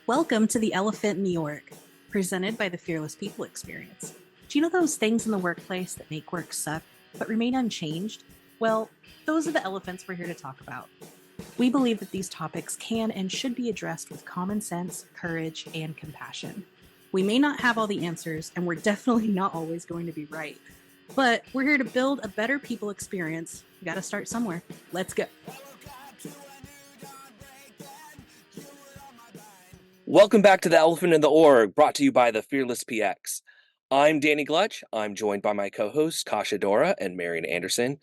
Welcome to The Elephant in the Org, presented by the Fearless People Experience. Do you know those things in the workplace that make work suck, but remain unchanged? Well, those are the elephants we're here to talk about. We believe that these topics can and should be addressed with common sense, courage, and compassion. We may not have all the answers, and we're definitely not always going to be right. But we're here to build a better people experience. We gotta start somewhere. Let's go. Welcome back to the Elephant in the Org, brought to you by the Fearless PX. I'm Danny Gluch. I'm joined by my co-hosts Cacha Dora and Marion Anderson.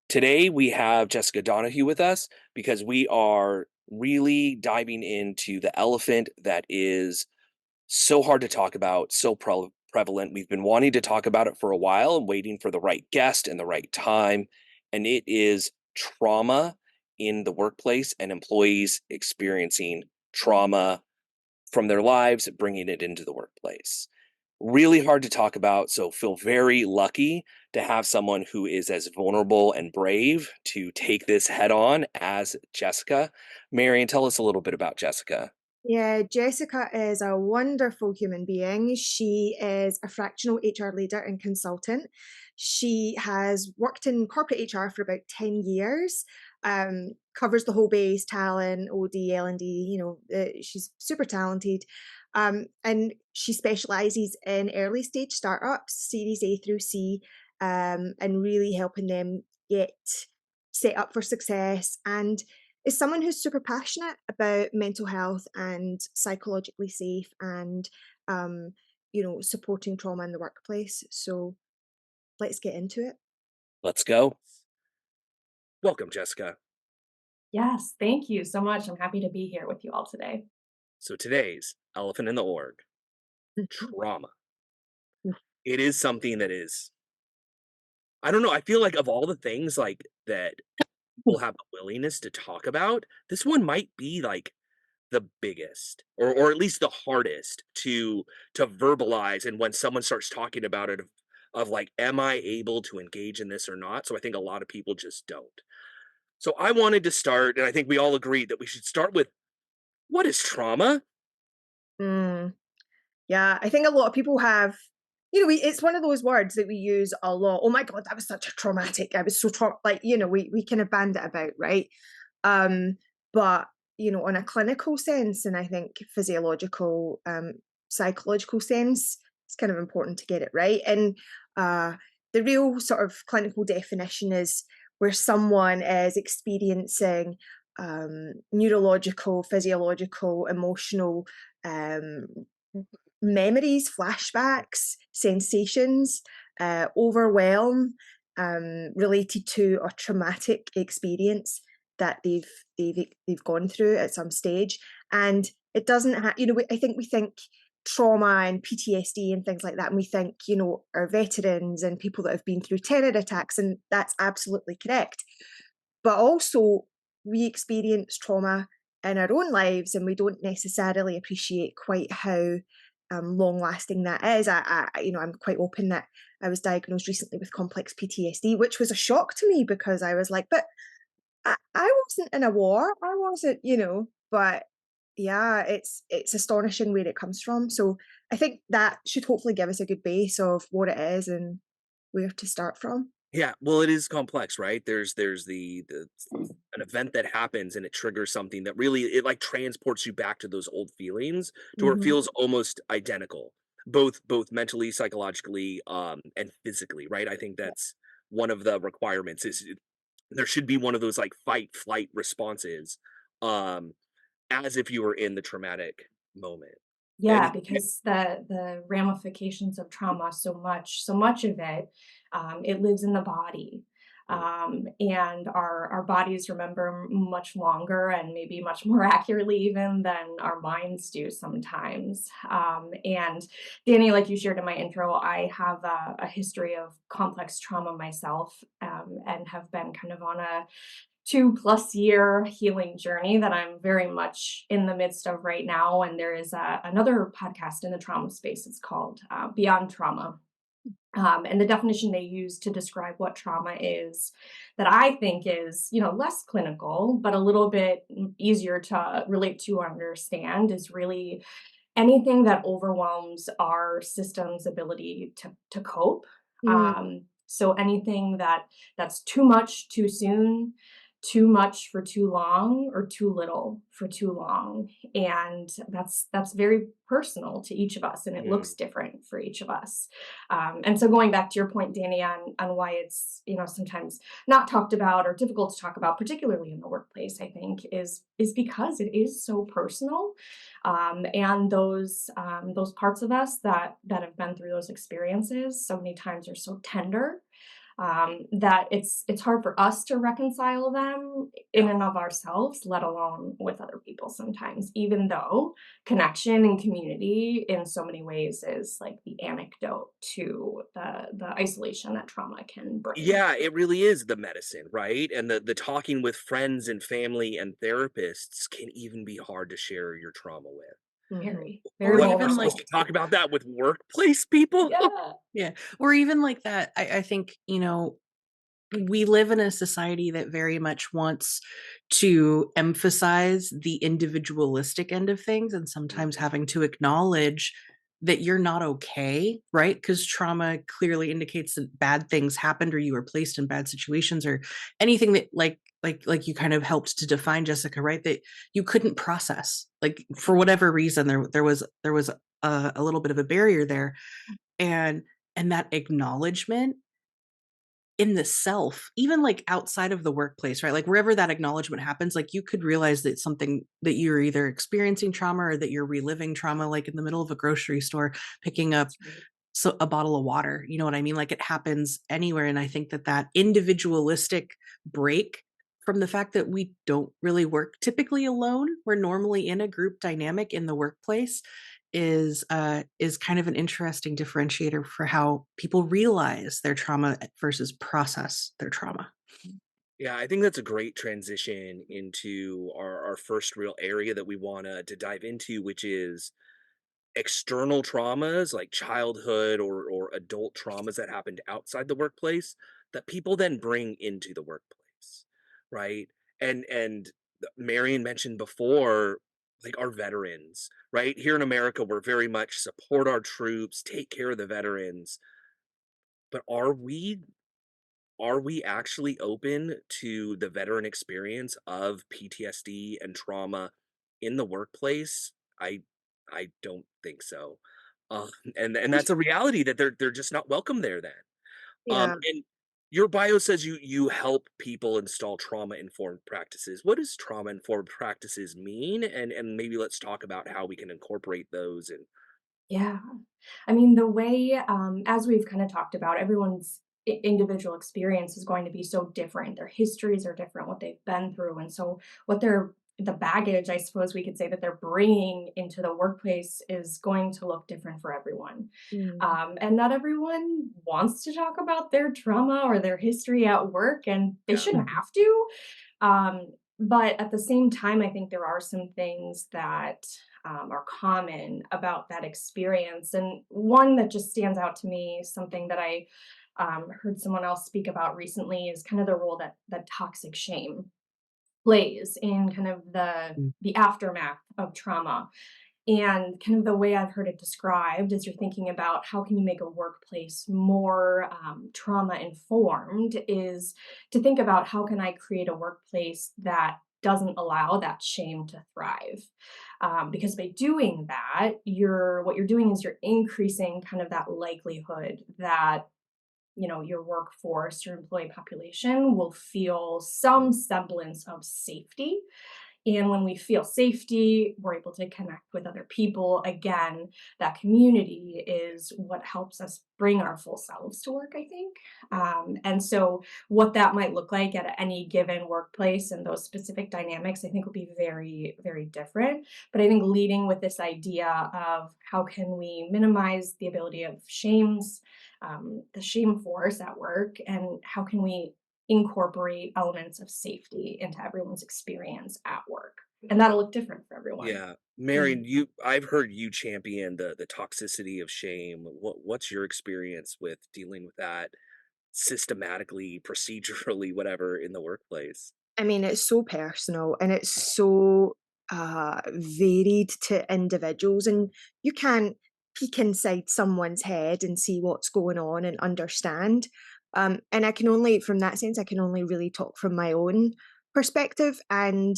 Today we have Jessica Donahue with us because we are really diving into the elephant that is so hard to talk about, so prevalent. We've been wanting to talk about it for a while and waiting for the right guest and the right time, and it is trauma in the workplace and employees experiencing trauma from their lives, bringing it into the workplace. Really hard to talk about, so feel very lucky to have someone who is as vulnerable and brave to take this head on as Jessica. Marion, tell us a little bit about Jessica. Yeah, Jessica is a wonderful human being. She is a fractional HR leader and consultant. She has worked in corporate HR for about 10 years, covers the whole base, talent, OD, L&D, she's super talented. And she specializes in early stage startups, Series A through C, and really helping them get set up for success, and is someone who's super passionate about mental health and psychologically safe and supporting trauma in the workplace. So let's get into it. Let's go. Welcome, Jessica. Yes, thank you so much. I'm happy to be here with you all today. So today's Elephant in the Org, trauma. It is something that is, I don't know, I feel like of all the things like that people have a willingness to talk about, this one might be like the biggest or at least the hardest to verbalize. And when someone starts talking about it of like, am I able to engage in this or not? So I think a lot of people just don't. So I wanted to start, and I think we all agreed that we should start with, what is trauma? Yeah, I think a lot of people have, it's one of those words that we use a lot. Oh my God, that was such a traumatic. I was so we kind of band it about, right? But on a clinical sense, and I think physiological, psychological sense, it's kind of important to get it right. And the real sort of clinical definition is where someone is experiencing neurological, physiological, emotional memories, flashbacks, sensations, overwhelm related to a traumatic experience that they've gone through at some stage. And it doesn't have, I think we think trauma and PTSD and things like that, and we think, our veterans and people that have been through terror attacks, and that's absolutely correct. But also we experience trauma in our own lives, and we don't necessarily appreciate quite how long lasting that is. I'm quite open that I was diagnosed recently with complex PTSD, which was a shock to me because I was like, but I wasn't in a war. I wasn't, but yeah, it's astonishing where it comes from. So I think that should hopefully give us a good base of what it is and where to start from. Yeah, well, it is complex, right? There's the an event that happens and it triggers something that really it like transports you back to those old feelings to where it feels almost identical, both mentally, psychologically, and physically, right? I think that's one of the requirements is there should be one of those like fight flight responses, as if you were in the traumatic moment. Yeah, And because the ramifications of trauma, so much of it, it lives in the body. And our bodies remember much longer and maybe much more accurately even than our minds do sometimes. And Danny, like you shared in my intro, I have a history of complex trauma myself, and have been kind of on a 2+ year healing journey that I'm very much in the midst of right now. And there is another podcast in the trauma space. It's called Beyond Trauma. And the definition they use to describe what trauma is, that I think is, less clinical, but a little bit easier to relate to or understand, is really anything that overwhelms our system's ability to cope. Mm, So anything that's too much too soon, too much for too long, or too little for too long. And that's very personal to each of us, and it Mm. looks different for each of us. And so going back to your point, Danny, on why it's sometimes not talked about or difficult to talk about, particularly in the workplace, I think is because it is so personal. And those parts of us that have been through those experiences so many times are so tender, that it's hard for us to reconcile them in Yeah. and of ourselves, let alone with other people sometimes, even though connection and community in so many ways is like the antidote to the isolation that trauma can bring. Yeah, it really is the medicine, right? And the talking with friends and family and therapists can even be hard to share your trauma with. mhm. Very, Or very What, we're even vulnerable. supposed like, to talk about that with workplace people? Yeah. yeah, or even like that. I think, we live in a society that very much wants to emphasize the individualistic end of things, and sometimes Mhm. having to acknowledge that you're not okay, right? Because trauma clearly indicates that bad things happened, or you were placed in bad situations, or anything that like you kind of helped to define, Jessica, right? That you couldn't process, like for whatever reason, there was a little bit of a barrier there, and that acknowledgement in the self, even like outside of the workplace, right? Like wherever that acknowledgement happens, like you could realize that something that you're either experiencing trauma or that you're reliving trauma, like in the middle of a grocery store, picking up That's right. a bottle of water. You know what I mean? Like it happens anywhere. And I think that that individualistic break from the fact that we don't really work typically alone, we're normally in a group dynamic in the workplace, is kind of an interesting differentiator for how people realize their trauma versus process their trauma. Yeah, I think that's a great transition into our first real area that we want to dive into, which is external traumas like childhood or adult traumas that happened outside the workplace that people then bring into the workplace, right? And Marion mentioned before, like our veterans, right? Here in America, we're very much support our troops, take care of the veterans, but are we actually open to the veteran experience of PTSD and trauma in the workplace? I don't think so. Um, and that's a reality that they're just not welcome there then. Yeah. And your bio says you help people install trauma informed practices. What does trauma informed practices mean? And maybe let's talk about how we can incorporate those and Yeah. I mean, the way, as we've kind of talked about, everyone's individual experience is going to be so different. Their histories are different, what they've been through. And so, the baggage, I suppose we could say, that they're bringing into the workplace is going to look different for everyone. Mm, And not everyone wants to talk about their trauma or their history at work, and they yeah. shouldn't have to. But at the same time, I think there are some things that are common about that experience. And one that just stands out to me, something that I heard someone else speak about recently, is kind of the role that toxic shame plays in kind of Mm. the aftermath of trauma. And kind of the way I've heard it described is, you're thinking about how can you make a workplace more trauma informed, is to think about how can I create a workplace that doesn't allow that shame to thrive. Because by doing that, what you're doing is you're increasing kind of that likelihood that your workforce, your employee population will feel some semblance of safety. And when we feel safety, we're able to connect with other people. Again, that community is what helps us bring our full selves to work, I think. And so, what that might look like at any given workplace and those specific dynamics, I think, will be very, very different. But I think leading with this idea of how can we minimize the ability of the shame force at work, and how can we incorporate elements of safety into everyone's experience at work. And that'll look different for everyone. Yeah. Marion, I've heard you champion the toxicity of shame. What's your experience with dealing with that systematically, procedurally, whatever in the workplace? I mean, it's so personal and it's so varied to individuals, and you can't peek inside someone's head and see what's going on and understand. And I can only, from that sense, I can only really talk from my own perspective. And,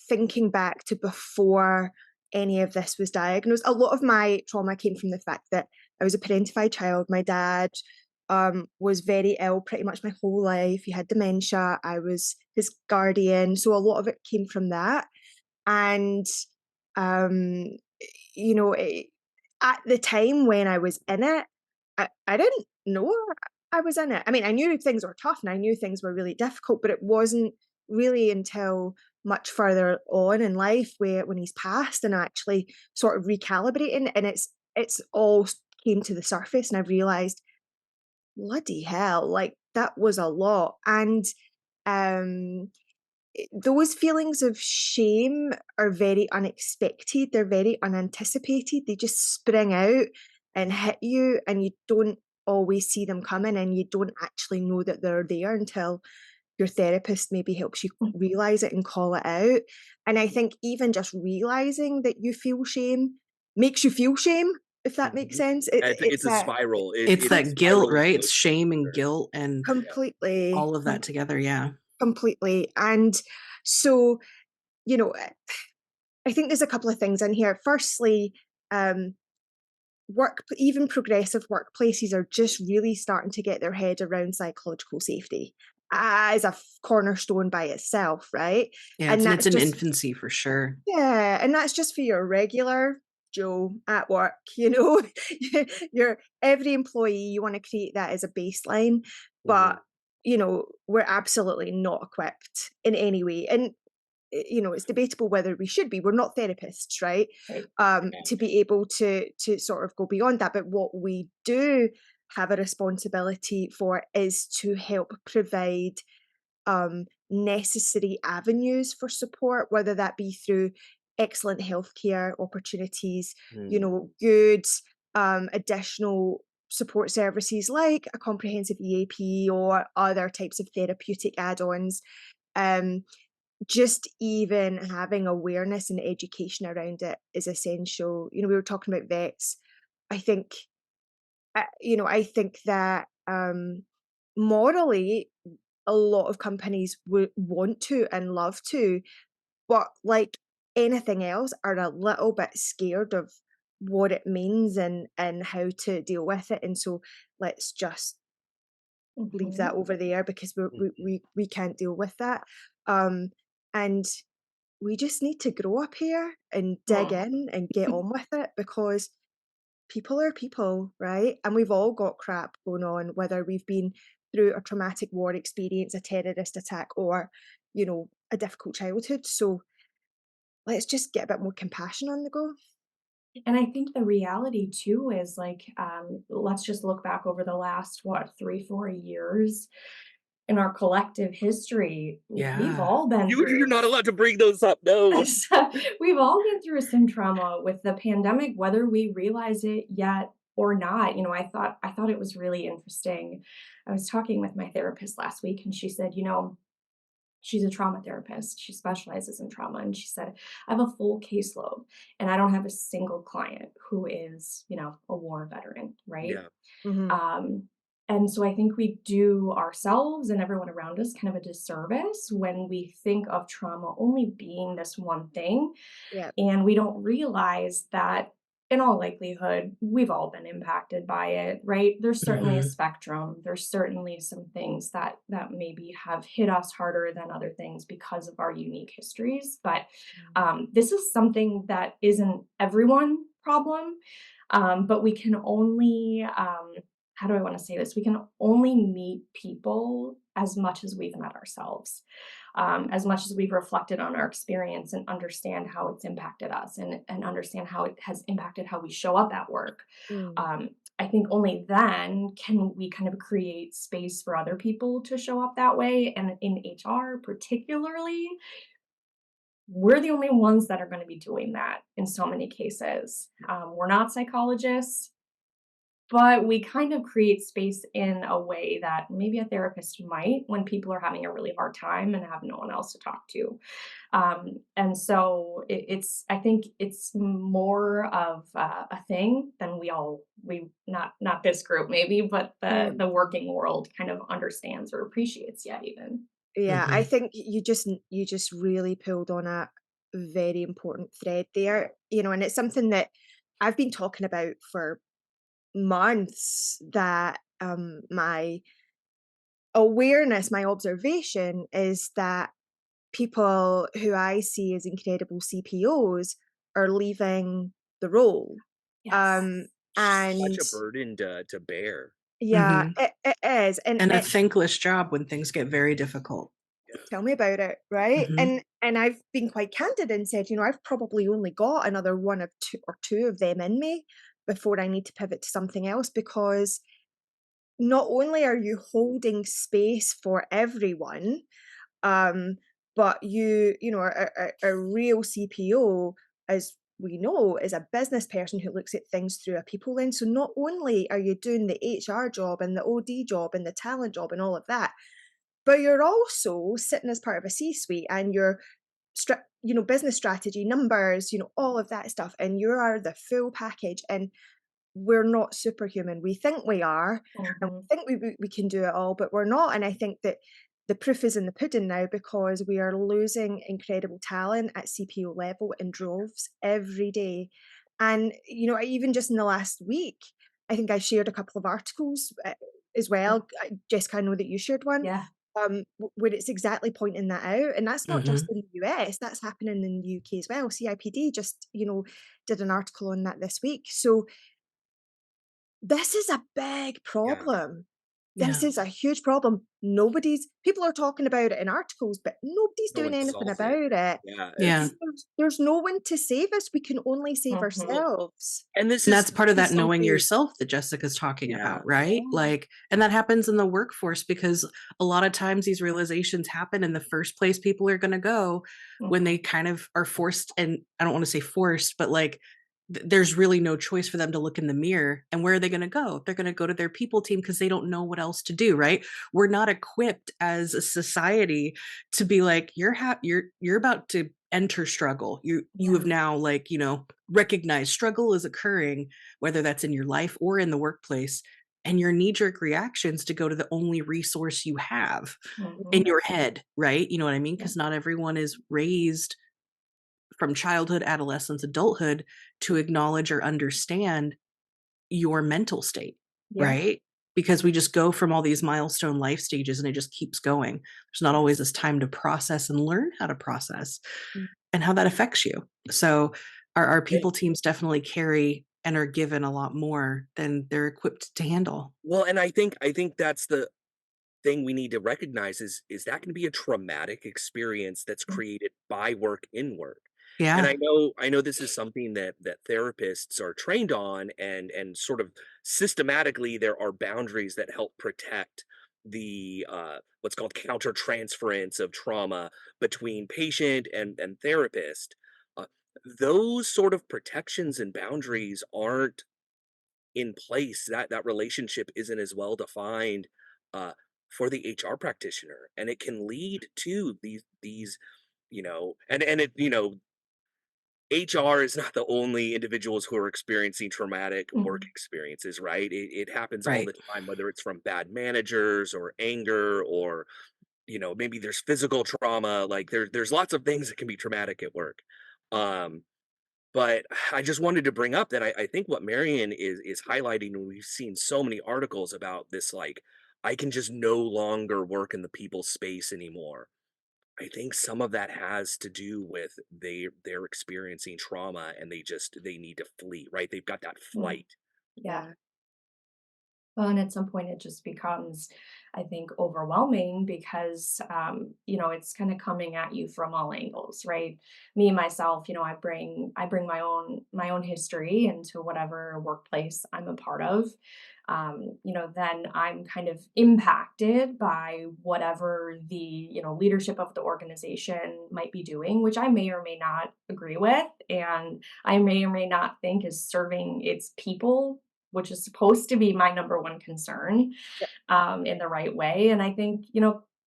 thinking back to before any of this was diagnosed, a lot of my trauma came from the fact that I was a parentified child. My dad was very ill pretty much my whole life. He had dementia. I was his guardian. So a lot of it came from that. And, um, it, at the time when I was in it, I didn't know I was in it. I mean, I knew things were tough and I knew things were really difficult, but it wasn't really until much further on in life where when he's passed and actually sort of recalibrating, and it's all came to the surface and I've realized, bloody hell, like that was a lot. And um those feelings of shame are very unexpected, they're very unanticipated, they just spring out and hit you, and you don't always see them coming, and you don't actually know that they're there until your therapist maybe helps you realize it and call it out. And I think even just realizing that you feel shame makes you feel shame, if that makes Mhm. sense. It's It's a a spiral. It's It's a that guilt, spiral right? emotion It's shame for and sure. guilt and Yeah. completely all of that together. Yeah. completely. And so, you know, I think there's a couple of things in here. Firstly, um, even progressive workplaces are just really starting to get their head around psychological safety as a cornerstone by itself, right? Yeah. And It's that's in just, infancy for sure. yeah, and that's just for your regular Joe at work, you know. Your every employee, you want to create that as a baseline, Mhm. but we're absolutely not equipped in any way. And it's debatable whether we should be. We're not therapists, right? Right. To be able to sort of go beyond that. But what we do have a responsibility for is to help provide necessary avenues for support, whether that be through excellent healthcare opportunities, Mm. good additional support services like a comprehensive EAP or other types of therapeutic add-ons. Um, just even having awareness and education around it is essential. We were talking about vets. I think, I think that morally, a lot of companies would want to and love to, but like anything else, are a little bit scared of what it means and how to deal with it. And so let's just leave Mhm. that over there because Mhm. we can't deal with that. Um, and we just need to grow up here and dig Mm. in and get on with it, because people are people, right? And we've all got crap going on, whether we've been through a traumatic war experience, a terrorist attack, or, a difficult childhood. So let's just get a bit more compassion on the go. And I think the reality too is like, let's just look back over the last, what, 3, 4 years in our collective history. We've Yeah. all been You're through not allowed to bring those up. No. we've all been through some trauma with the pandemic, whether we realize it yet or not. I thought it was really interesting. I was talking with my therapist last week and she said, she's a trauma therapist. She specializes in trauma. And she said, I have a full caseload and I don't have a single client who is, a war veteran, right? Yeah. Hmm. Um, and so I think we do ourselves and everyone around us kind of a disservice when we think of trauma only being this one thing. Yeah. And we don't realize that in all likelihood, we've all been impacted by it, right? There's certainly a Hmm. spectrum. There's certainly some things that maybe have hit us harder than other things because of our unique histories. But this is something that isn't everyone problem. But we can only, how do I want to say this? We can only meet people as much as we've met ourselves, as much as we've reflected on our experience and understand how it's impacted us and understand how it has impacted how we show up at work. Mm. Um, I think only then can we kind of create space for other people to show up that way. And in HR, particularly, we're the only ones that are going to be doing that in so many cases. We're not psychologists, but we kind of create space in a way that maybe a therapist might when people are having a really hard time and have no one else to talk to. And so it's, I think it's more of a thing than we not this group maybe, but Mm. the working world kind of understands or appreciates yet even. Yeah, I Mhm. think you just really pulled on a very important thread there, and it's something that I've been talking about for months, that my awareness, my observation is that people who I see as incredible CPOs are leaving the role. Yes. Um, Such and a burden to bear. yeah, Mhm. it is. And And a thankless job when things get very difficult. Yeah. tell me about it, right? Mhm. And I've been quite candid and said, I've probably only got another one of two of them in me before I need to pivot to something else, because not only are you holding space for everyone, um, but a real CPO, as we know, is a business person who looks at things through a people lens. So not only are you doing the HR job and the OD job and the talent job and all of that, but you're also sitting as part of a C-suite, and you're business strategy, numbers, all of that stuff, and you are the full package. And we're not superhuman. We think we are, and Mhm. we think we can do it all, but we're not. And I think that the proof is in the pudding now, because we are losing incredible talent at CPO level in droves every day. And even just in the last week, I think I shared a couple of articles as well. Jessica, I know that you shared one, Yeah. where it's exactly pointing that out. And that's not just Mhm. in the US, that's happening in the UK as well. CIPD just did an article on that this week. So this is a big Yeah. problem. This Yeah. is a huge problem. People are talking about it in articles, but nobody's No doing one anything solves it. about it. Yeah, Yeah. Because there's no one to save us. We can only save Mhm. ourselves. and this And is that's part of this that is knowing something. yourself that Jessica's talking Yeah. about, right? Yeah. Like, and that happens in the workforce because a lot of times these realizations happen in the first place people are going to go when they Mhm. kind of are forced. And I don't want to say forced, but like, there's really no choice for them to look in the mirror. And where are they going to go? They're going to go to their people team because they don't know what else to do, right? We're not equipped as a society to be like, you're about to enter struggle. You have Yeah. now, like, recognize struggle is occurring, whether that's in your life or in the workplace, and your knee-jerk reactions to go to the only resource you have in Mhm. your head, right? You know what I mean? Yeah. Because not everyone is raised from childhood, adolescence, adulthood to acknowledge or understand your mental state, Yeah. right? Because we just go from all these milestone life stages and it just keeps going. There's not always this time to process and learn how to process Mm. and how that affects you. So our people teams definitely carry and are given a lot more than they're equipped to handle. Well, and I think that's the thing we need to recognize is that can be a traumatic experience that's Mm. created by work in work. And Yeah. I know this is something that therapists are trained on, and sort of systematically there are boundaries that help protect the what's called countertransference of trauma between patient and therapist. Uh, those sort of protections and boundaries aren't in place. That relationship isn't as well defined uh, for the HR practitioner, and it can lead to these and it HR is not the only individuals who are experiencing traumatic work Mhm. experiences, right? It happens all Right. the time, whether it's from bad managers or anger, or maybe there's physical trauma. Like there's lots of things that can be traumatic at work. Um, but I just wanted to bring up that I think what Marion is highlighting, and we've seen so many articles about this, like, I can just no longer work in the people space anymore. I think some of that has to do with they're experiencing trauma and they need to flee, right? They've got that Mm. flight. Yeah. Yeah. Well, and at some point it just becomes, I think, overwhelming because, it's kind of coming at you from all angles, right? Me myself, I bring my own history into whatever workplace I'm a part of. Then I'm kind of impacted by whatever the leadership of the organization might be doing, which I may or may not agree with, and I may or may not think is serving its people, which is supposed to be my number one concern, Yeah. in the right way. And I think,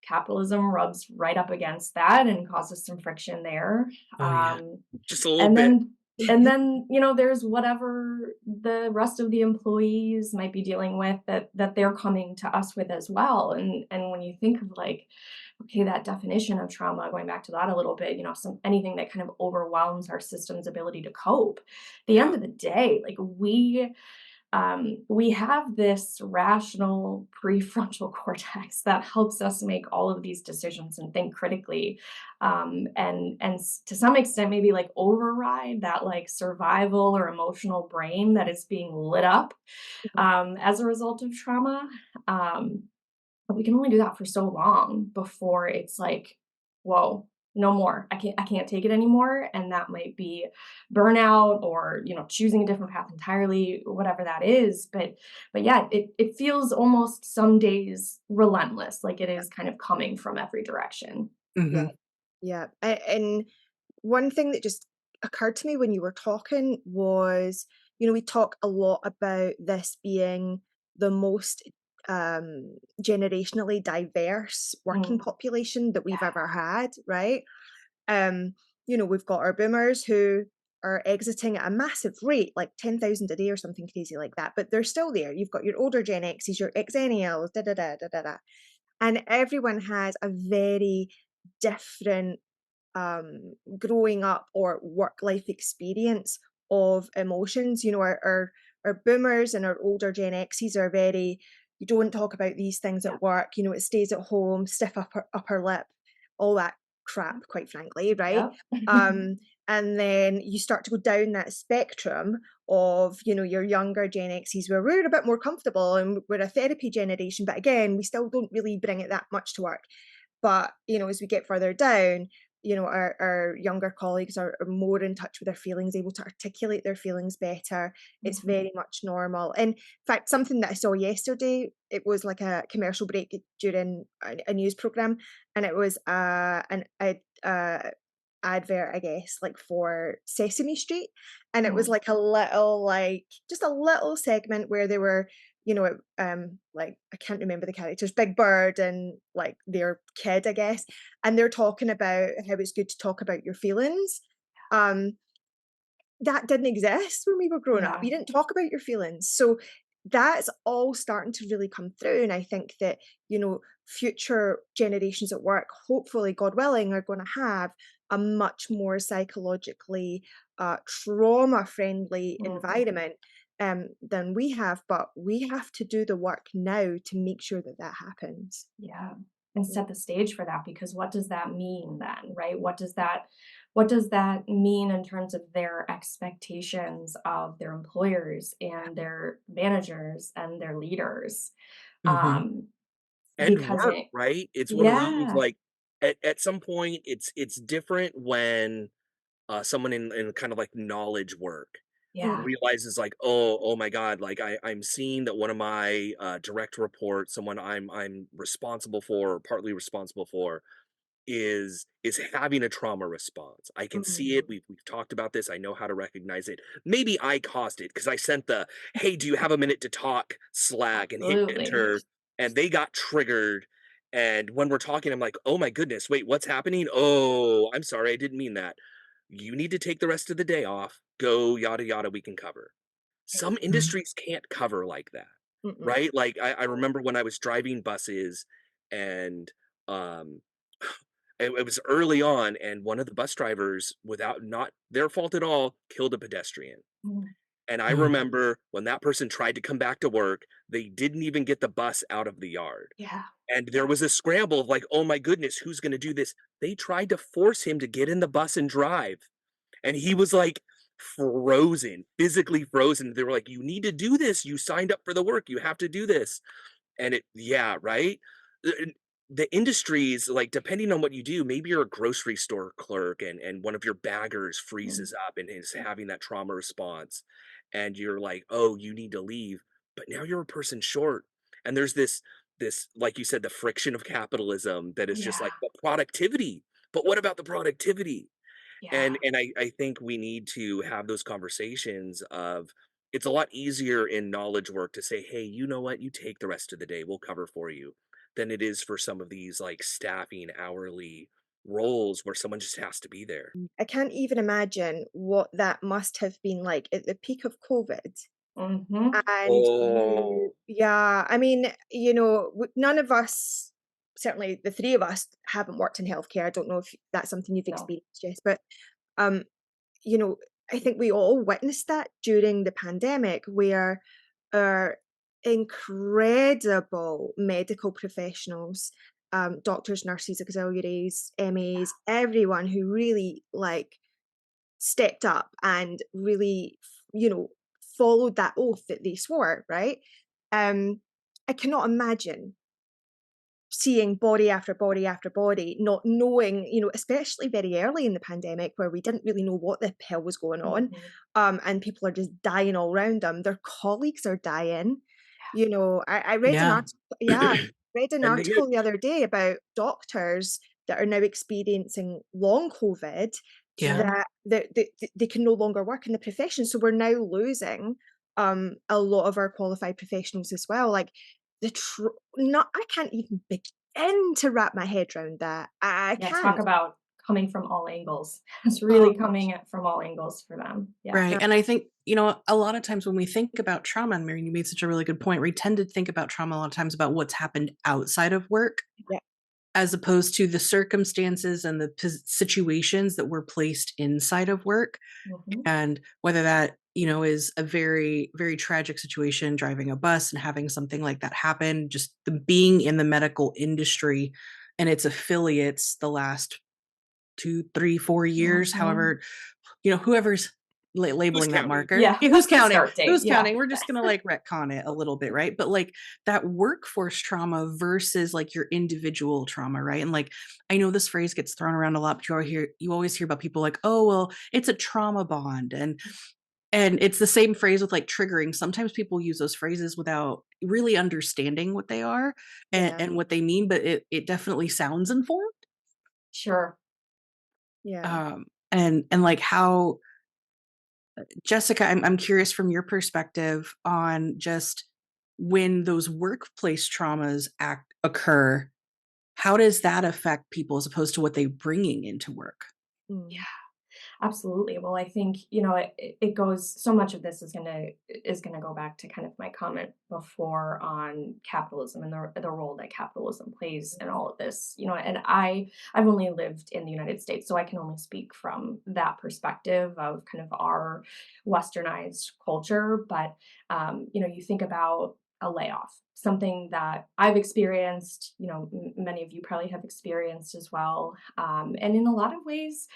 capitalism rubs right up against that and causes some friction there. Oh yeah, Um, just a little and bit. then and then, there's whatever the rest of the employees might be dealing with that they're coming to us with as well. And when you think of like, okay, that definition of trauma, going back to that a little bit, anything that kind of overwhelms our system's ability to cope. At the Yeah. end of the day, like we have this rational prefrontal cortex that helps us make all of these decisions and think critically, and to some extent maybe like override that like survival or emotional brain that is being lit up as a result of trauma. Um, but we can only do that for so long before it's like, whoa, no more. I can't take it anymore. And that might be burnout or, choosing a different path entirely, whatever that is. But yeah, it feels almost some days relentless, like it is kind of coming from every direction. Hmm. Yeah. Yeah. And one thing that just occurred to me when you were talking was, we talk a lot about this being the most generationally diverse working Mm, population that we've yeah. ever had, right? Um, we've got our boomers who are exiting at a massive rate, like 10,000 a day or something crazy like that, but they're still there. You've got your older Gen X's, your Xennials, da da da da da da. And everyone has a very different growing up or work life experience of emotions. Our boomers and our older Gen X's are very, you don't talk about these things Yeah. at work, it stays at home, stiff upper lip, all that crap, quite frankly, right? Yep. Um, and then you start to go down that spectrum of, your younger Gen X's where we're a bit more comfortable and we're a therapy generation, but again, we still don't really bring it that much to work. But, as we get further down, our younger colleagues are more in touch with their feelings, able to articulate their feelings better. It's Mhm. very much normal. In fact, something that I saw yesterday, it was like a commercial break during a news program, and it was an advert, I guess, like for Sesame Street, and it was Mm. like a little, like just a little segment where they were, like I can't remember the characters, Big Bird and like their kid, I guess, and they're talking about how it's good to talk about your feelings. Um, that didn't exist when we were growing up. Yeah. You didn't talk about your feelings. So that's all starting to really come through. And I think that, future generations at work, hopefully, God willing, are going to have a much more psychologically trauma friendly Mhm. environment than we have. But we have to do the work now to make sure that that happens. Yeah, and Yeah. set the stage for that, because what does that mean then, right? What does that mean in terms of their expectations of their employers and their managers and their leaders? Hmm. Um, And because work, it right? It's one of those Yeah, like at some point it's different when someone in kind of like knowledge work Mm, yeah, realizes like, oh my god, like I'm seeing that one of my direct reports, someone I'm responsible for or partly responsible for, is having a trauma response. I can see it. mhm, We've talked about this. I know how to recognize it. Maybe I caused it because I sent the "Hey, do you have a minute to talk?" Slack and hit absolutely. enter, and they got triggered. And when we're talking, I'm like, "Oh my goodness, wait, what's happening? Oh, I'm sorry, I didn't mean that. You need to take the rest of the day off. Go yada yada. We can cover." Some Right. industries can't cover like that, mm-mm. right? Like I remember when I was driving buses and um it was early on, and one of the bus drivers, without not their fault at all, killed a pedestrian. Mm, And I Mm. remember when that person tried to come back to work, they didn't even get the bus out of the yard. yeah, And there was a scramble of like, oh my goodness, who's going to do this? They tried to force him to get in the bus and drive. And he was like, frozen, physically frozen. They were like, "You need to do this. You signed up for the work. You have to do this." And yeah, right? The industries, like, depending on what you do, maybe you're a grocery store clerk and one of your baggers Mm. freezes up and is having that trauma response, and you're like, "Oh, you need to leave," but now you're a person short, and there's this, like you said, the friction of capitalism that is just Yeah, like, "But productivity, but what about the productivity?" yeah, And I think we need to have those conversations of it's a lot easier in knowledge work to say, "Hey, you know what? You take the rest of the day. We'll cover for you," than it is for some of these like staffing hourly roles where someone just has to be there. I can't even imagine what that must have been like at the peak of COVID. mhm, And Oh, you, yeah, I mean, none of us, certainly the three of us, haven't worked in healthcare. I don't know if that's something you've no, experienced, Jess, but um, you know, I think we all witnessed that during the pandemic, where our incredible medical professionals, doctors, nurses, auxiliaries, MAs, everyone who really like stepped up and really, followed that oath that they swore, right? Um, I cannot imagine seeing body after body after body, not knowing, especially very early in the pandemic where we didn't really know what the hell was going on, mhm, and people are just dying all around them. Their colleagues are dying. I read an Yeah. article, yeah, read an and they get article the other day about doctors that are now experiencing long COVID, Yeah. yeah, that they can no longer work in the profession. So we're now losing a lot of our qualified professionals as well. Like the not I can't even begin to wrap my head around that. I yeah, talk can't. about coming from all angles. It's Oh, really coming at from all angles for them. Yeah. Right. And I think, a lot of times when we think about trauma, and Mary, you made such a really good point, we tend to think about trauma a lot of times about what's happened outside of work, yeah, as opposed to the circumstances and the situations that were placed inside of work. Mhm. And whether that, is a very, very tragic situation, driving a bus and having something like that happen, just the being in the medical industry and its affiliates the last 2, 3, 4 years, Mhm. however, whoever's who's labeling that counting? marker. Yeah, Yeah, who's what's the counting? start date? Who's Yeah. counting? We're just gonna like retcon it a little bit, right? But like that workforce trauma versus like your individual trauma, right? And like I know this phrase gets thrown around a lot, but you always hear about people like, oh well, it's a trauma bond. And it's the same phrase with like triggering. Sometimes people use those phrases without really understanding what they are yeah, and what they mean, but it definitely sounds informed. Sure. yeah. And like how Jessica, I'm curious from your perspective on just when those workplace traumas occur, how does that affect people as opposed to what they're bringing into work? Mm, Absolutely. Well, I think, it goes so much of this is gonna go back to kind of my comment before on capitalism and the role that capitalism plays in all of this. And I've only lived in the United States, so I can only speak from that perspective of kind of our westernized culture. But you think about a layoff, something that I've experienced, many of you probably have experienced as well. And in a lot of ways,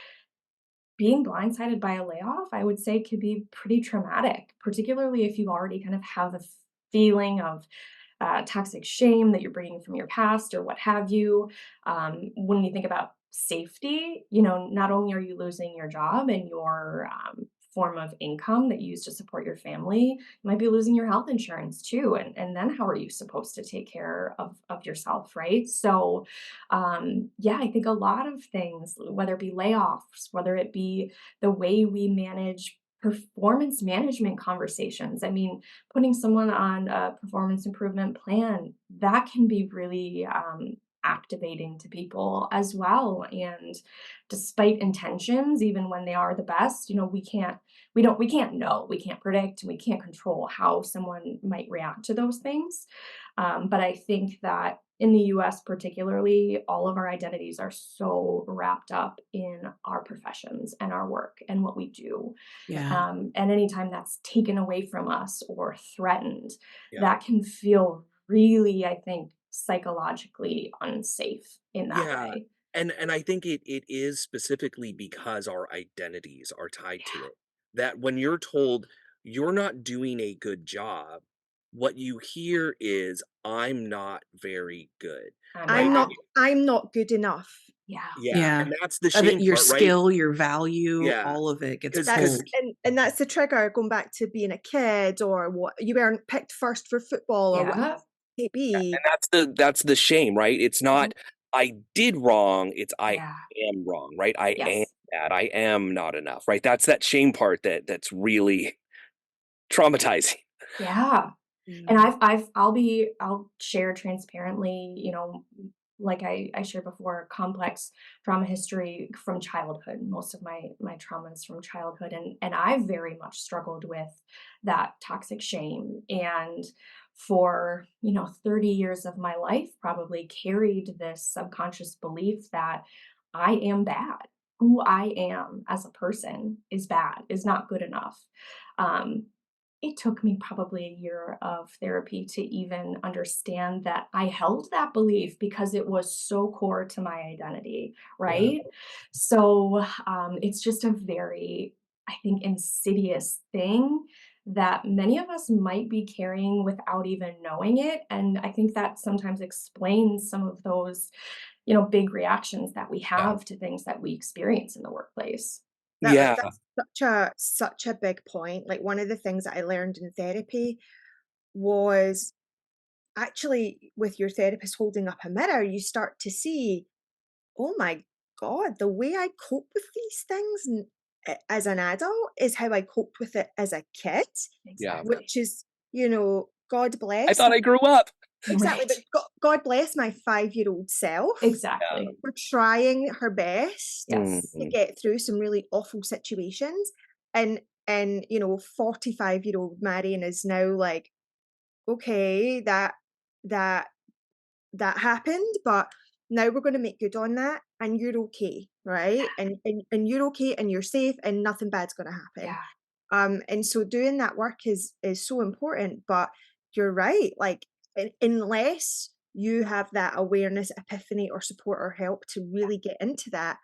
being blindsided by a layoff, I would say, could be pretty traumatic, particularly if you already kind of have a feeling of toxic shame that you're bringing from your past or what have you. When you think about safety, not only are you losing your job and your form of income that you use to support your family, you might be losing your health insurance too. And then how are you supposed to take care of yourself, right? So, yeah, I think a lot of things, whether it be layoffs, whether it be the way we manage performance management conversations. I mean, putting someone on a performance improvement plan, that can be really activating to people as well. And despite intentions, even when they are the best, we can't know, we can't predict, and we can't control how someone might react to those things. But I think that in the US, particularly, all of our identities are so wrapped up in our professions and our work and what we do. Yeah. And anytime that's taken away from us or threatened, Yeah. that can feel really, I think, psychologically unsafe in that Yeah. way. And I think it is specifically because our identities are tied to it. that when you're told you're not doing a good job, what you hear is, "I'm not very good," I'm right? bad. I'm not good enough. Yeah. Yeah, and that's the Of it, shame your part, right? skill, your value, Yeah, all of it gets 'cause That's 'cause pulled. and that's the trigger going back to being a kid, or what you weren't picked first for football, or what Yeah. it be. and that's the shame, right? It's Mhm. not, "I did wrong," it's, "I Yeah. am wrong," right? "I am Yes. bad, I am not enough," right? That's that shame part that's really traumatizing. Yeah. And Mm. I'll share transparently, like I shared before, complex trauma history from childhood. Most of my trauma is from childhood, and I've very much struggled with that toxic shame, and for 30 years of my life probably carried this subconscious belief that I am bad. Who I am as a person is bad, is not good enough. Um, it took me probably a year of therapy to even understand that I held that belief because it was so core to my identity, Yeah. right? So it's just a very, I think, insidious thing that many of us might be carrying without even knowing it. And I think that sometimes explains some of those, big reactions that we Yeah. have to things that we experience in the workplace. Yeah. That's such a big point. Like, one of the things that I learned in therapy was actually, with your therapist holding up a mirror, you start to see, oh my God, the way I cope with these things as an adult is how I coped with it as a kid, Yeah. Exactly. which is, God I bless. thought I grew up. Exactly, Right. but God bless my 5-year-old self Exactly. for trying her best Yes. to Mhm. get through some really awful situations. And 45-year-old Marion is now like, okay, that that happened, but now we're going to make good on that, and you're okay, right? And you're okay, and you're safe, and nothing bad's going to happen. Yeah. And so doing that work is so important. But you're right, like, unless you have that awareness, epiphany, or support or help to really get into that,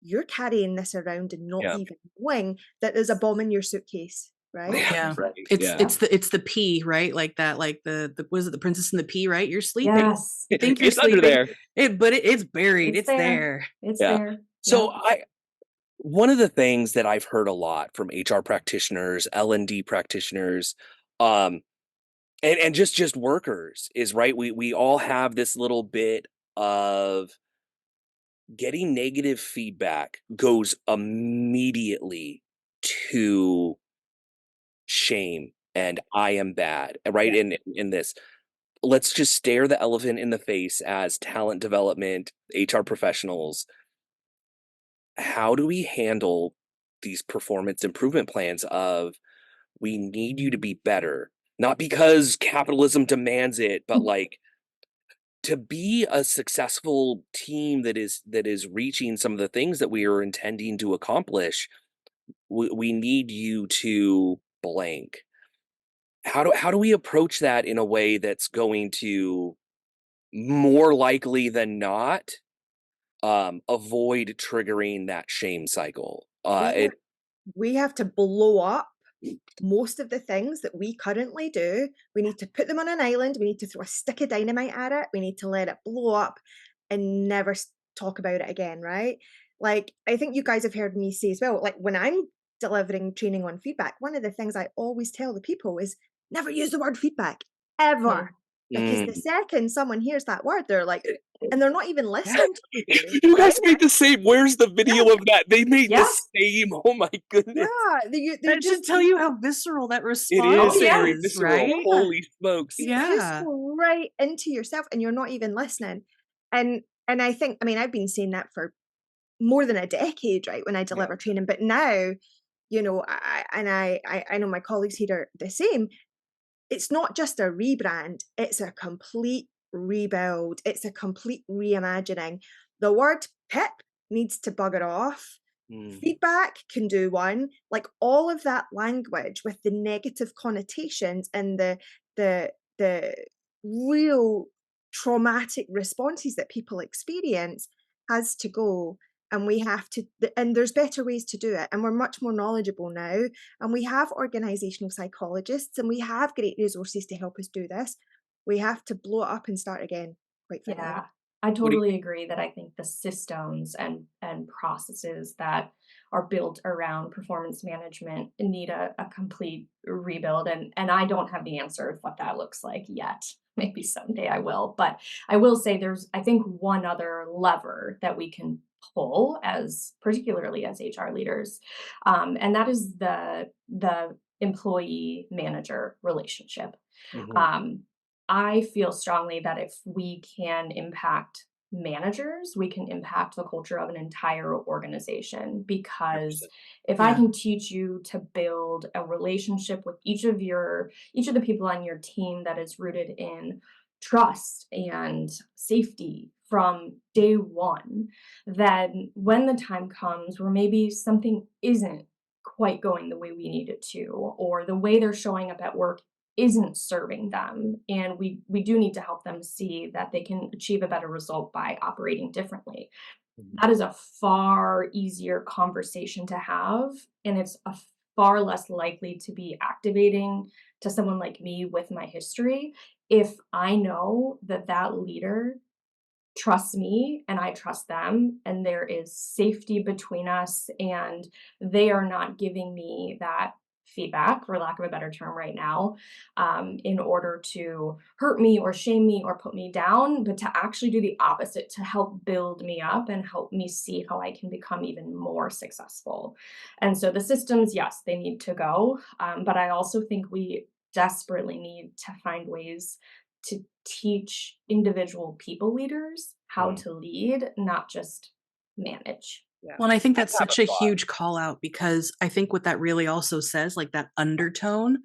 you're carrying this around and not Yeah. even knowing that there's a bomb in your suitcase, right? Yeah. Right. It's Yeah. it's the pea, right? Like that, like the was it the Princess and the Pea, right? You're sleeping. Yes. You think you're It's under sleeping. there. But it's buried. It's It's there. there. It's Yeah. there. So Yep. one of the things that I've heard a lot from HR practitioners, L&D practitioners, um, and just workers is, right, we all have this little bit of getting negative feedback goes immediately to shame and I am bad, right? Yeah. In this, let's just stare the elephant in the face as talent development, HR professionals. How do we handle these performance improvement plans of, we need you to be better, not because capitalism demands it, but like to be a successful team that is reaching some of the things that we are intending to accomplish, we need you to blank. How do we approach that in a way that's going to more likely than not avoid triggering that shame cycle? We have, we have to blow up most of the things that we currently do. We need to put them on an island. We need to throw a stick of dynamite at it. We need to let it blow up and never talk about it again, right? Like, I think you guys have heard me say as well, like, when I'm delivering training on feedback, one of the things I always tell the people is never use the word feedback ever. Because the Mm. second someone hears that word, they're like, and they're not even listening to you, You right? guys made the same. Where's the Yeah, video of that? They made the Yes. same. Oh my goodness. yeah. They're That should just, tell you how visceral that It response is Oh, yeah. very is, visceral. right? Holy smokes. you Yeah. go right into yourself and you're not even listening. And I think, I mean, I've been saying that for more than a decade, right, when I Yeah. deliver training, but now, I know my colleagues here are the same. It's not just a rebrand, it's a complete rebuild, it's a complete reimagining. The word pip needs to bugger off. Mm. Feedback can do one. Like, all of that language with the negative connotations and the real traumatic responses that people experience has to go. and we have to, and there's better ways to do it, and we're much more knowledgeable now, and we have organizational psychologists, and we have great resources to help us do this. We have to blow it up and start again, quite frankly. Yeah, I What do you, totally agree that I think the systems and processes that are built around performance management need a complete rebuild. And I don't have the answer of what that looks like yet. Maybe someday I will. But I will say there's, I think, one other lever that we can pull as particularly as HR leaders. And that is the employee manager relationship. Mhm, Um, I feel strongly that if we can impact managers, we can impact the culture of an entire organization. Because 100%. if I Yeah. can teach you to build a relationship with each of the people on your team that is rooted in trust and safety from day one, then when the time comes where maybe something isn't quite going the way we need it to, or the way they're showing up at work isn't serving them, and we do need to help them see that they can achieve a better result by operating differently. Mhm. That is a far easier conversation to have, and it's a far less likely to be activating to someone like me with my history if I know that that leader trust me and I trust them, and there is safety between us, and they are not giving me that feedback, for lack of a better term, right now, in order to hurt me or shame me or put me down, but to actually do the opposite, to help build me up and help me see how I can become even more successful. And so the systems, yes, they need to go, but I also think we desperately need to find ways to teach individual people leaders how Mhm. to lead, not just manage. Yeah. Well, and I think I that's have a such a thought. huge call out, because I think what that really also says, like that undertone,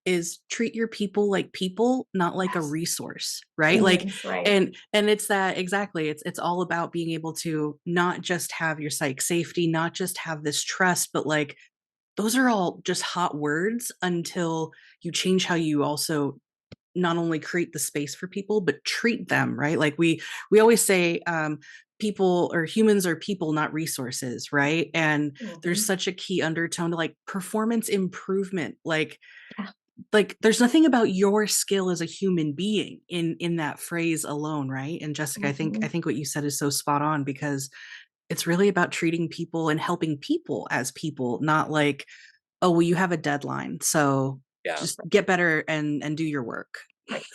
is treat your people, not like a Yes. resource, right? Like, Yes, right. and it's that exactly. It's all about being able to not just have your psych safety, not just have this trust, but like those are all just hot words until you change how you also not only create the space for people but treat them right. Like we always say, people or humans are people, not resources, right? And there's Mhm. such a key undertone to like performance improvement, Yeah. like there's nothing about your skill as a human being in that phrase alone, right? And Jessica, I Mhm. think what you said is so spot on, because it's really about treating people and helping people as people, not like, oh well, you have a deadline, so Yeah. just get better and do your work. Right.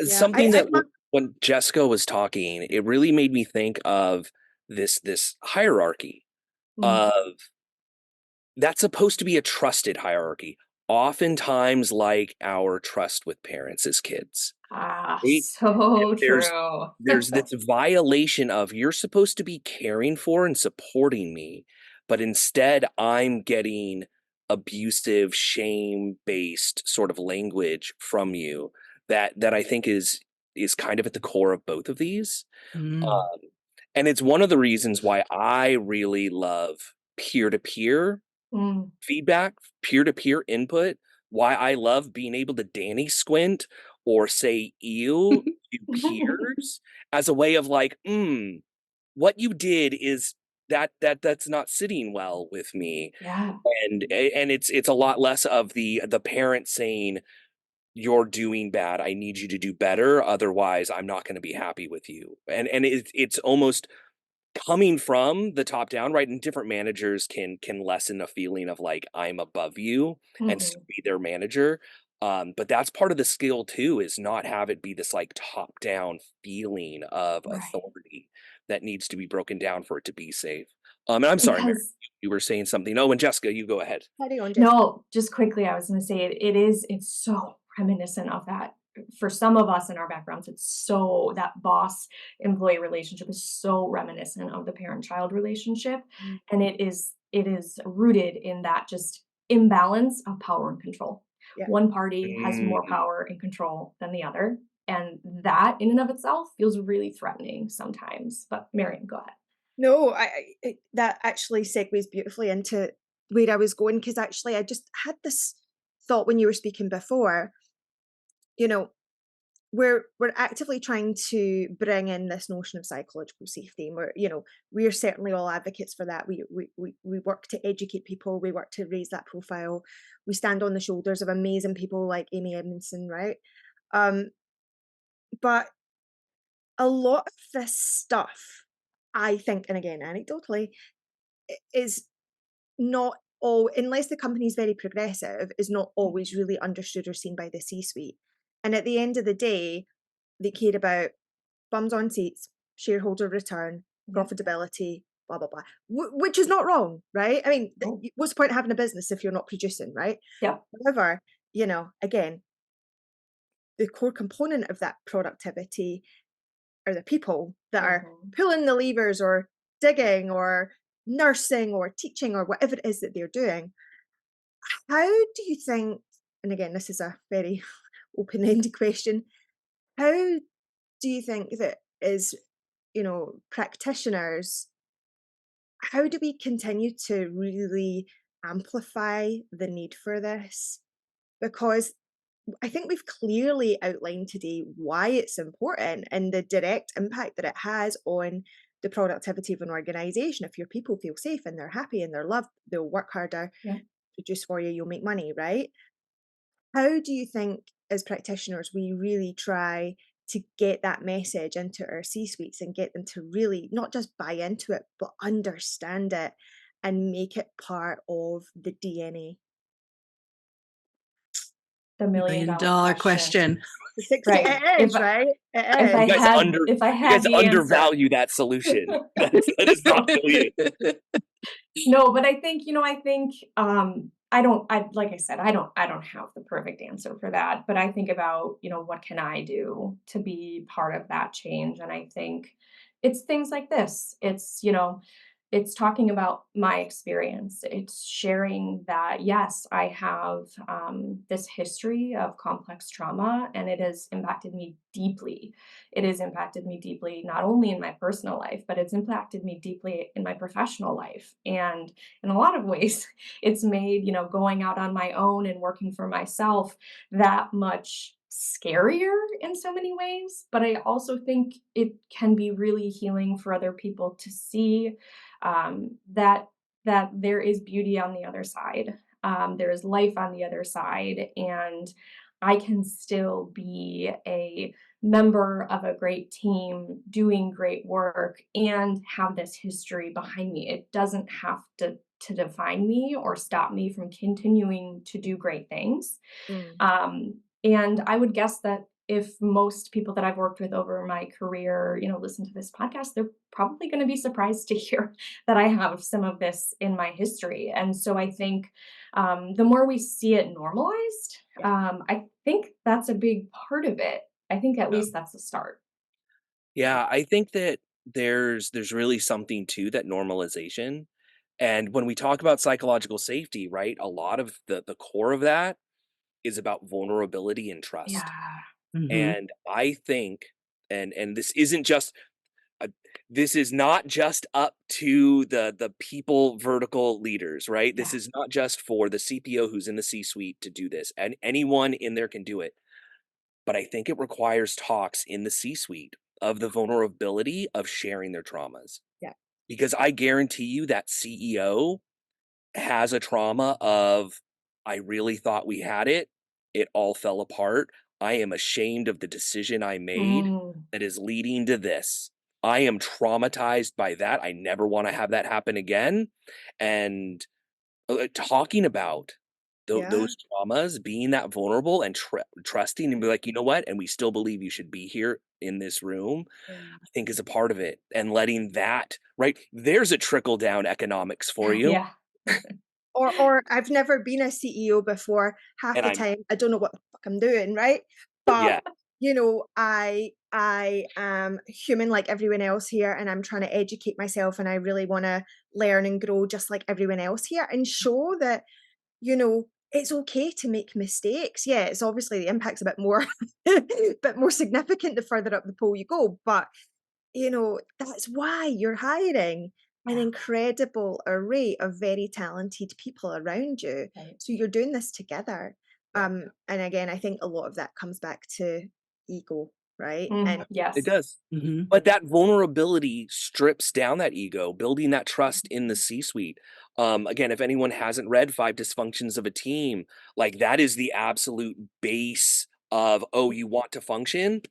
Yeah, Something I that when Jessica was talking, it really made me think of this hierarchy Mm. of that's supposed to be a trusted hierarchy. Oftentimes, like our trust with parents as kids, Ah, right? so There's true. there's this violation of you're supposed to be caring for and supporting me, but instead I'm getting abusive, shame-based sort of language from you that I think is kind of at the core of both of these. Mm. Um, and it's one of the reasons why I really love peer-to-peer Mm. feedback, peer-to-peer input, why I love being able to Danny squint or say ew to peers as a way of like, what you did is that's not sitting well with me. Yeah. And it's a lot less of the parent saying, you're doing bad. I need you to do better. Otherwise, I'm not going to be happy with you. And it's almost coming from the top down, right? And different managers can lessen a feeling of like I'm above you and still Mhm. be their manager. But that's part of the skill too, is not have it be this like top down feeling of Right. authority that needs to be broken down for it to be safe. And I'm sorry, Mary, Because you were saying something. Oh, and Jessica, you go ahead. carry on, Jessica. no, just quickly, I was gonna say it's so reminiscent of that. For some of us in our backgrounds, it's so that boss-employee relationship is so reminiscent of the parent-child relationship, Mm. and it is rooted in that just imbalance of power and control. Yeah. One party has Mm, more power and control than the other, and that in and of itself feels really threatening sometimes. But Marion, go ahead. No, that actually segues beautifully into where I was going, because actually I just had this thought when you were speaking before. You know, we're actively trying to bring in this notion of psychological safety, and we're certainly all advocates for that. We work to educate people, we work to raise that profile, we stand on the shoulders of amazing people like Amy Edmondson, right? But a lot of this stuff, I think, and again anecdotally, is not all, unless the company is very progressive, is not always really understood or seen by the C-suite. And at the end of the day, they care about bums on seats, shareholder return, profitability, blah, blah, blah, which is not wrong, right? I mean, what's the point of having a business if you're not producing, right? Yeah. However, again, the core component of that productivity are the people that are pulling the levers or digging or nursing or teaching or whatever it is that they're doing. How do you think, and again, this is a very open-ended question, how do you think that as, practitioners, how do we continue to really amplify the need for this? Because I think we've clearly outlined today why it's important and the direct impact that it has on the productivity of an organization. If your people feel safe and they're happy and they're loved, they'll work harder, produce for you, you'll make money, right? How do you think, as practitioners, we really try to get that message into our C-suites and get them to really not just buy into it, but understand it and make it part of the DNA? The $1 million question. Right. It is, right? It If is. I You guys, had, under, if I you had guys the answer. undervalue that solution. That is not brilliant. No, but I think, like I said, I don't have the perfect answer for that, but I think about, what can I do to be part of that change? And I think it's things like this. It's talking about my experience. It's sharing that, yes, I have this history of complex trauma, and it has impacted me deeply. It has impacted me deeply, not only in my personal life, but it's impacted me deeply in my professional life. And in a lot of ways, it's made, going out on my own and working for myself that much scarier in so many ways. But I also think it can be really healing for other people to see that there is beauty on the other side. There is life on the other side, and I can still be a member of a great team doing great work and have this history behind me. It doesn't have to define me or stop me from continuing to do great things. And I would guess that if most people that I've worked with over my career, listen to this podcast, they're probably going to be surprised to hear that I have some of this in my history. And so I think the more we see it normalized, I think that's a big part of it. I think at least that's the start. Yeah, I think that there's really something to that normalization. And when we talk about psychological safety, right, a lot of the core of that is about vulnerability and trust. Yeah. Mhm. And I think, and this isn't just, this is not just up to the people vertical leaders, right? This is not just for the CPO who's in the C-suite to do this, and anyone in there can do it. But I think it requires talks in the C-suite of the vulnerability of sharing their traumas. Yeah. Because I guarantee you that CEO has a trauma of, I really thought we had it. It all fell apart. I am ashamed of the decision I made that is leading to this. I am traumatized by that. I never want to have that happen again. And talking about those traumas, being that vulnerable and trusting and be like, you know what? And we still believe you should be here in this room, I think is a part of it. And letting that, right? There's a trickle down economics for you. Yeah. Or I've never been a CEO before. Half And the time, I don't know what the fuck I'm doing, right? But I am human like everyone else here, and I'm trying to educate myself, and I really want to learn and grow just like everyone else here, and show that it's okay to make mistakes. Yeah, it's obviously the impact's a bit more bit more significant the further up the pole you go, but that's why you're hiring an incredible array of very talented people around you. Right. So you're doing this together. And again, I think a lot of that comes back to ego, right? Mhm. Yes. It does. Mhm. But that vulnerability strips down that ego, building that trust in the C-suite. Again, if anyone hasn't read Five Dysfunctions of a Team, like that is the absolute base of, oh, you want to function?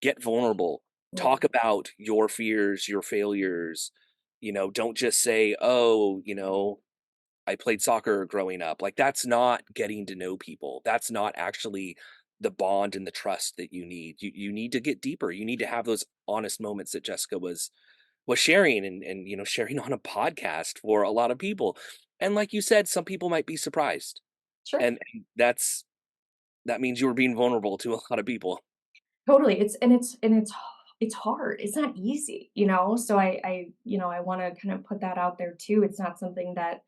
Get vulnerable. Talk about your fears, your failures. Don't just say, oh, I played soccer growing up. Like that's not getting to know people. That's not actually the bond and the trust that you need. You need to get deeper. You need to have those honest moments that Jessica was sharing and sharing on a podcast for a lot of people. And like you said, some people might be surprised. Sure. And that means you were being vulnerable to a lot of people. Totally. It's hard. It's not easy, So I want to kind of put that out there too. It's not something that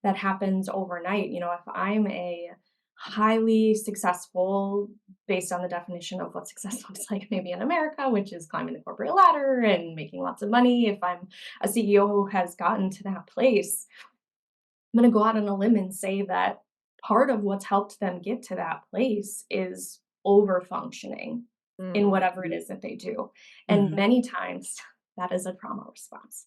happens overnight. If I'm a highly successful, based on the definition of what success looks like maybe in America, which is climbing the corporate ladder and making lots of money, if I'm a CEO who has gotten to that place, I'm going to go out on a limb and say that part of what's helped them get to that place is over functioning in whatever it is that they do. And Mhm. many times that is a trauma response.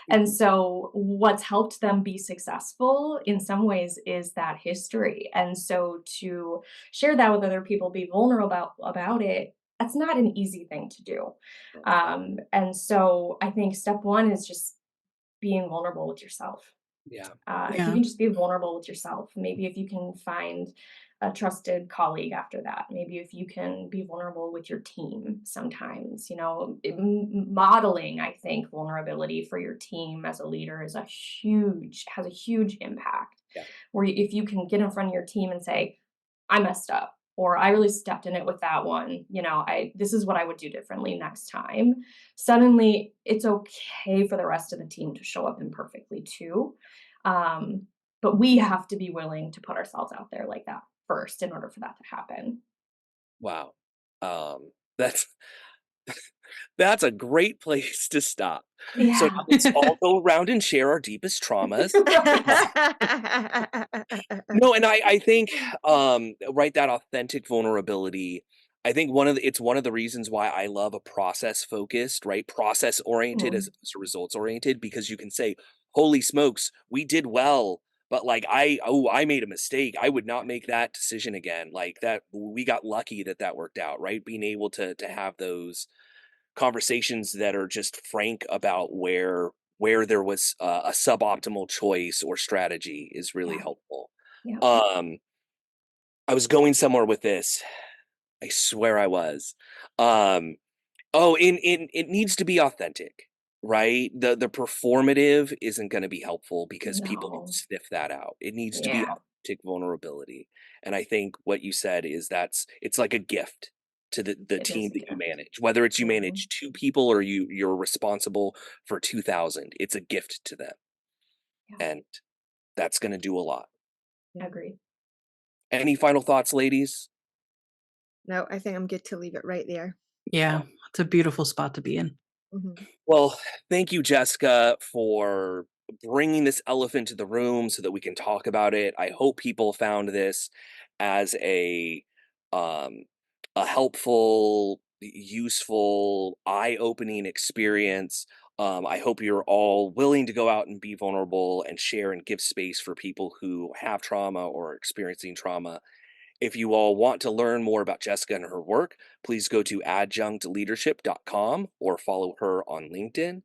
And so what's helped them be successful in some ways is that history. And so to share that with other people, be vulnerable about it, that's not an easy thing to do. And so I think step one is just being vulnerable with yourself. Yeah. If you Yeah. can just be vulnerable with yourself, maybe if you can find a trusted colleague after that, maybe if you can be vulnerable with your team sometimes, modeling, I think, vulnerability for your team as a leader has a huge impact. Yeah. Where if you can get in front of your team and say, I messed up, or I really stepped in it with that one, this is what I would do differently next time. Suddenly it's okay for the rest of the team to show up imperfectly too. But we have to be willing to put ourselves out there like that first in order for that to happen. Wow. That's that's a great place to stop. So Yeah. now let's all go around and share our deepest traumas. Right. No, and I think, right, that authentic vulnerability, I think it's one of the reasons why I love a process-focused, right, process-oriented as Mm. opposed to results-oriented, because you can say, "Holy smokes, we did well, but, like, I made a mistake. I would not make that decision again." Like, that we got lucky that that worked out, right? Being able to have those conversations that are just frank about where there was a suboptimal choice or strategy is really Yeah. helpful. Yeah. Um, I was going somewhere with this. I swear I was. Um, it needs to be authentic, right? The performative isn't going to be helpful because people can No. sniff that out. It needs to be Yeah. authentic vulnerability. And I think what you said is it's like a gift to the It team is a that you gift. manage. Whether it's you Mhm. manage 2 people or you're responsible for 2,000, it's a gift to them. Yeah. And that's going to do a lot. Agreed. Any final thoughts, ladies? No, I think I'm good to leave it right there. Yeah. It's a beautiful spot to be in. Mhm. Well, thank you, Jessica, for bringing this elephant to the room so that we can talk about it. I hope people found this as um, a helpful, useful, eye-opening experience. I hope you're all willing to go out and be vulnerable and share and give space for people who have trauma or are experiencing trauma. If you all want to learn more about Jessica and her work, please go to adjunctleadership.com or follow her on LinkedIn.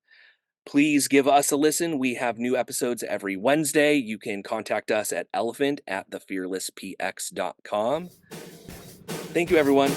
Please give us a listen. We have new episodes every Wednesday. You can contact us at elephant@thefearlesspx.com. Thank you, everyone.